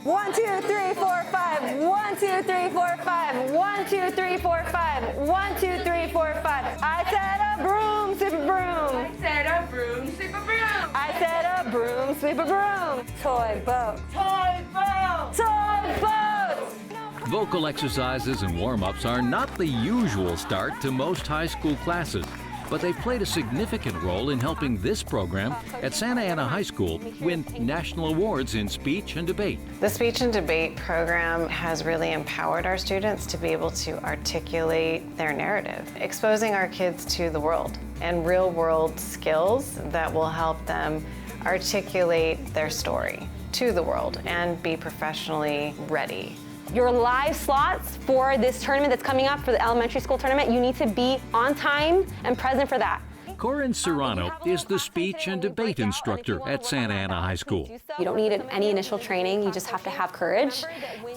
1, 2, 3, 4, 5. 1, 2, 3, 4, 5. 1, 2, 3, 4, 5. 1, 2, 3, 4, 5. I said a broom, sweep a broom. I said a broom, sweep a broom. I said a broom, sweep a broom. Toy boat. Toy boat. Toy boat. Vocal exercises and warm-ups are not the usual start to most high school classes, but they've played a significant role in helping this program at Santa Ana High School win national awards in speech and debate. The speech and debate program has really empowered our students to be able to articulate their narrative, exposing our kids to the world and real-world skills that will help them articulate their story to the world and be professionally ready. Your live slots for this tournament that's coming up for the elementary school tournament, you need to be on time and present for that. Corinne Serrano is the speech and debate instructor at Santa Ana High School. You don't need any initial training, you just have to have courage.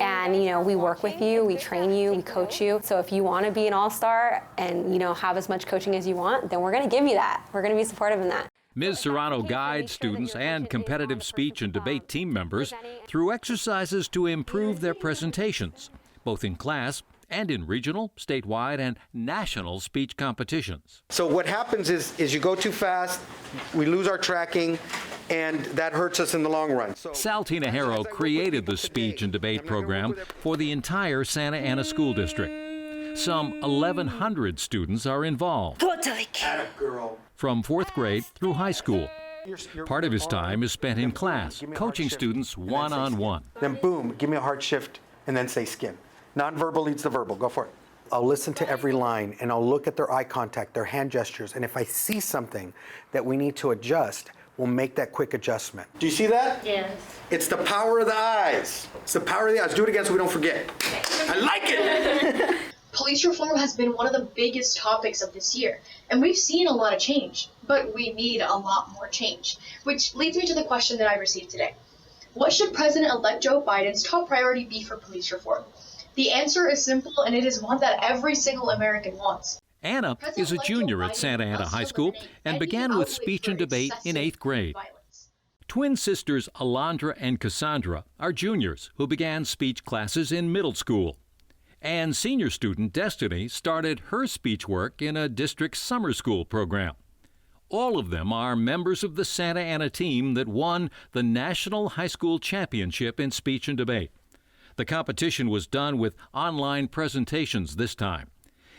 And we work with you, we train you, we coach you. So if you want to be an all-star and have as much coaching as you want, then we're going to give you that. We're going to be supportive in that. Ms. Serrano guides students and competitive speech and debate team members through exercises to improve their presentations, both in class and in regional, statewide, and national speech competitions. So what happens is you go too fast, we lose our tracking, and that hurts us in the long run. Sal Tinajero created the speech and debate program for the entire Santa Ana School District. Some 1,100 students are involved. Totally. From 4th grade through high school. Part of his time is spent in class, coaching students one-on-one. Then boom, give me a hard shift, and then say skin. Nonverbal leads the verbal, go for it. I'll listen to every line, and I'll look at their eye contact, their hand gestures, and if I see something that we need to adjust, we'll make that quick adjustment. Do you see that? Yes. It's the power of the eyes. It's the power of the eyes. Do it again so we don't forget. I like it! Police reform has been one of the biggest topics of this year, and we've seen a lot of change, but we need a lot more change, which leads me to the question that I received today. What should President-elect Joe Biden's top priority be for police reform? The answer is simple, and it is one that every single American wants. Anna is a junior at Santa Ana High School and began with speech and debate in 8th grade. Twin sisters Alondra and Cassandra are juniors who began speech classes in middle school. And senior student Destiny started her speech work in a district summer school program. All of them are members of the Santa Ana team that won the National High School Championship in speech and debate. The competition was done with online presentations this time.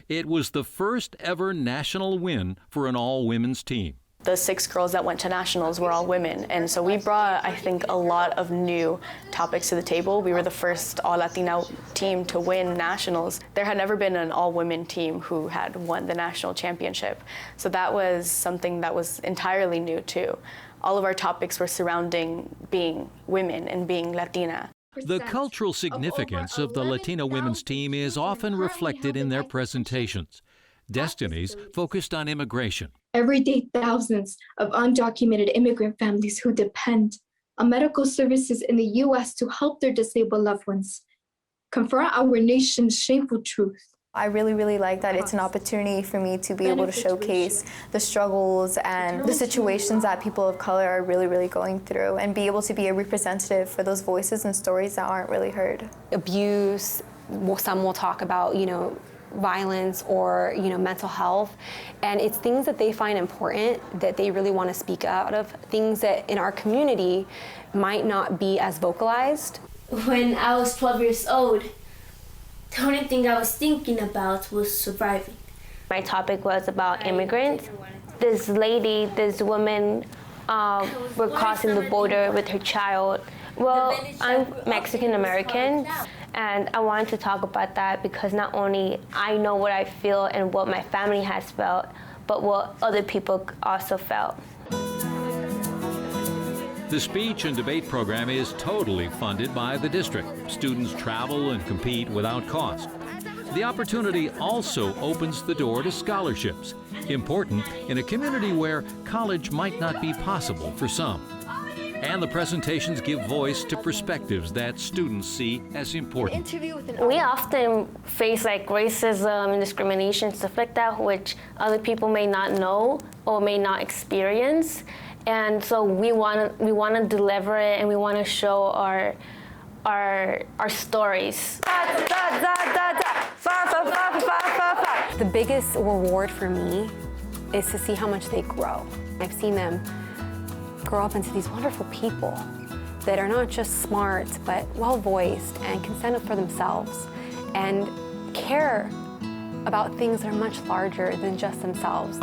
It was the first ever national win for an all-women's team. The 6 girls that went to nationals were all women, and so we brought, I think, a lot of new topics to the table. We were the first All-Latina team to win nationals. There had never been an all-women team who had won the national championship, so that was something that was entirely new too. All of our topics were surrounding being women and being Latina. The cultural significance of the Latina women's team is often reflected in their presentations. Destiny's focused on immigration. Every day, thousands of undocumented immigrant families who depend on medical services in the U.S. to help their disabled loved ones confront our nation's shameful truth. I really like that it's an opportunity for me to be able to showcase the struggles and the situations that people of color are really going through and be able to be a representative for those voices and stories that aren't really heard. Abuse, some will talk about, violence or mental health, and it's things that they find important that they really want to speak out of, things that in our community might not be as vocalized. When I was 12 years old, the only thing I was thinking about was surviving. My topic was about immigrants. This woman were crossing the border with her child. Well, I'm Mexican American, and I wanted to talk about that because not only I know what I feel and what my family has felt, but what other people also felt. The speech and debate program is totally funded by the district. Students travel and compete without cost. The opportunity also opens the door to scholarships, important in a community where college might not be possible for some. And the presentations give voice to perspectives that students see as important. We often face racism and discrimination, stuff like that, which other people may not know or may not experience. And so we want to deliver it, and we want to show our stories. The biggest reward for me is to see how much they grow. I've seen them grow up into these wonderful people that are not just smart, but well-voiced and can stand up for themselves and care about things that are much larger than just themselves.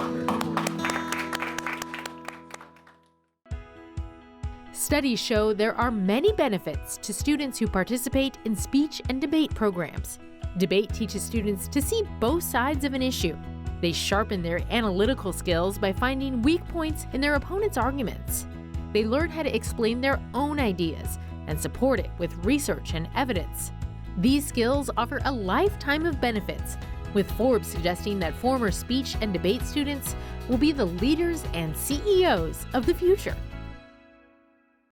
Studies show there are many benefits to students who participate in speech and debate programs. Debate teaches students to see both sides of an issue. They sharpen their analytical skills by finding weak points in their opponent's arguments. They learn how to explain their own ideas and support it with research and evidence. These skills offer a lifetime of benefits, with Forbes suggesting that former speech and debate students will be the leaders and CEOs of the future.